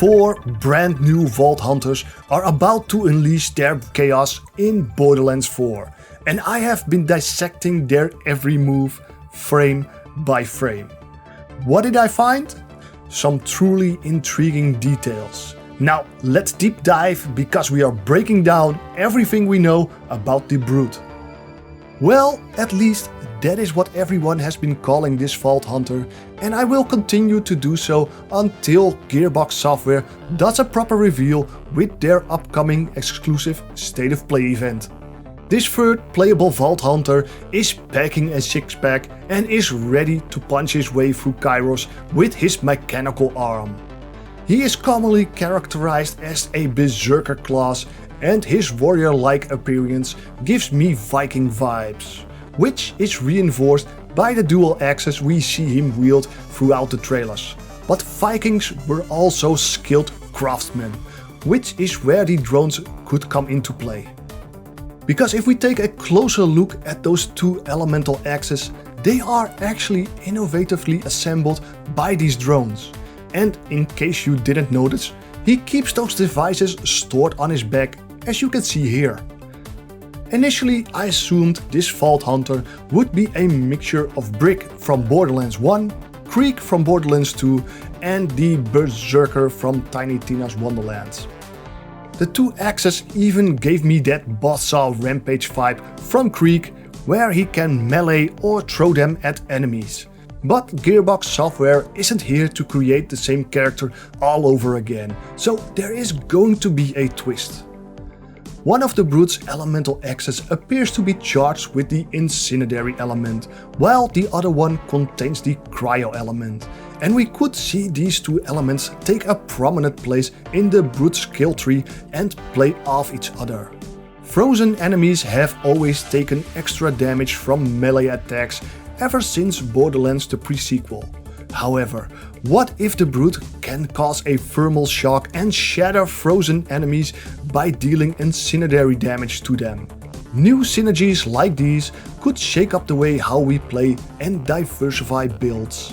4 brand new Vault Hunters are about to unleash their chaos in Borderlands 4, and I have been dissecting their every move, frame by frame. What did I find? Some truly intriguing details. Now let's deep dive, because we are breaking down everything we know about the Brute. Well, at least that is what everyone has been calling this Vault Hunter, and I will continue to do so until Gearbox Software does a proper reveal with their upcoming exclusive State of Play event. This third playable Vault Hunter is packing a six-pack and is ready to punch his way through Kairos with his mechanical arm. He is commonly characterized as a berserker class, and his warrior-like appearance gives me Viking vibes, which is reinforced by the dual axes we see him wield throughout the trailers. But Vikings were also skilled craftsmen, which is where the drones could come into play. Because if we take a closer look at those two elemental axes, they are actually innovatively assembled by these drones. And in case you didn't notice, he keeps those devices stored on his back, as you can see here. Initially, I assumed this Vault Hunter would be a mixture of Brick from Borderlands 1, Creek from Borderlands 2 and the Berserker from Tiny Tina's Wonderlands. The two axes even gave me that Buzzsaw Rampage vibe from Creek, where he can melee or throw them at enemies. But Gearbox Software isn't here to create the same character all over again, so there is going to be a twist. One of the Brute's elemental axes appears to be charged with the Incendiary element, while the other one contains the Cryo element. And we could see these two elements take a prominent place in the Brute skill tree and play off each other. Frozen enemies have always taken extra damage from melee attacks ever since Borderlands the pre-sequel. However, what if the Brute can cause a thermal shock and shatter frozen enemies by dealing incendiary damage to them? New synergies like these could shake up the way how we play and diversify builds.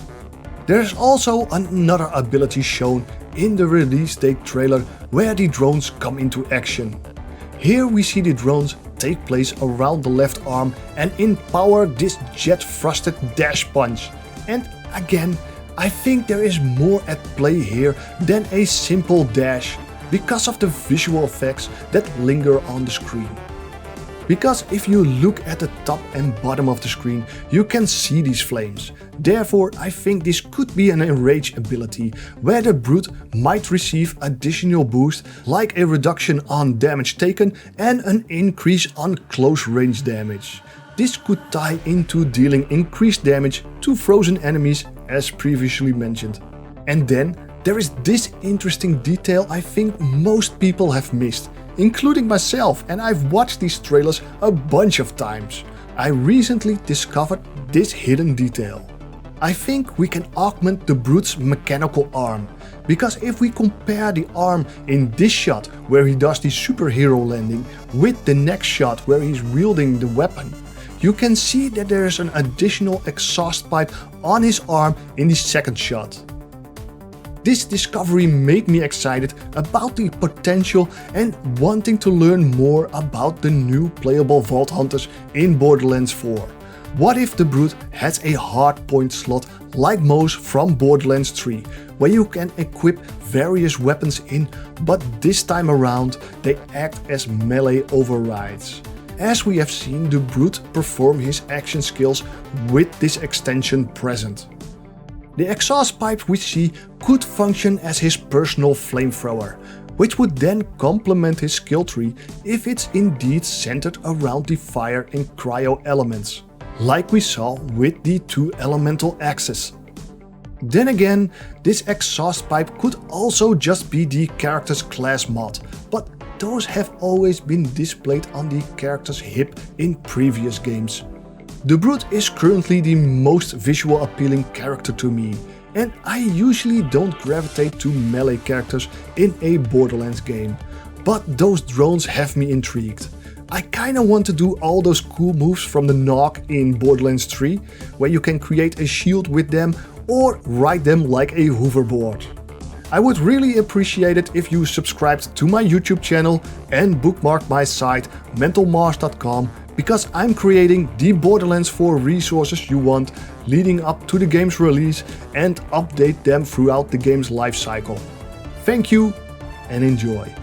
There's also another ability shown in the release date trailer where the drones come into action. Here we see the drones take place around the left arm and empower this jet-thrusted dash punch. And again, I think there is more at play here than a simple dash, because of the visual effects that linger on the screen. Because if you look at the top and bottom of the screen, you can see these flames. Therefore, I think this could be an enrage ability, where the Brute might receive additional boost, like a reduction on damage taken and an increase on close range damage. This could tie into dealing increased damage to frozen enemies, as previously mentioned. And then there is this interesting detail I think most people have missed, including myself, and I've watched these trailers a bunch of times. I recently discovered this hidden detail. I think we can augment the Brute's mechanical arm, because if we compare the arm in this shot where he does the superhero landing with the next shot where he's wielding the weapon, you can see that there is an additional exhaust pipe on his arm in the second shot. This discovery made me excited about the potential and wanting to learn more about the new playable Vault Hunters in Borderlands 4. What if the Brute has a hardpoint slot like most from Borderlands 3, where you can equip various weapons in, but this time around they act as melee overrides, as we have seen the Brute perform his action skills with this extension present. The exhaust pipe we see could function as his personal flamethrower, which would then complement his skill tree if it's indeed centered around the fire and cryo elements, like we saw with the two elemental axes. Then again, this exhaust pipe could also just be the character's class mod, but those have always been displayed on the character's hip in previous games. The Brute is currently the most visual appealing character to me, and I usually don't gravitate to melee characters in a Borderlands game, but those drones have me intrigued. I kinda want to do all those cool moves from the Nog in Borderlands 3, where you can create a shield with them or ride them like a hoverboard. I would really appreciate it if you subscribed to my YouTube channel and bookmarked my site MentalMars.com, because I'm creating the Borderlands 4 resources you want leading up to the game's release and update them throughout the game's life cycle. Thank you and enjoy.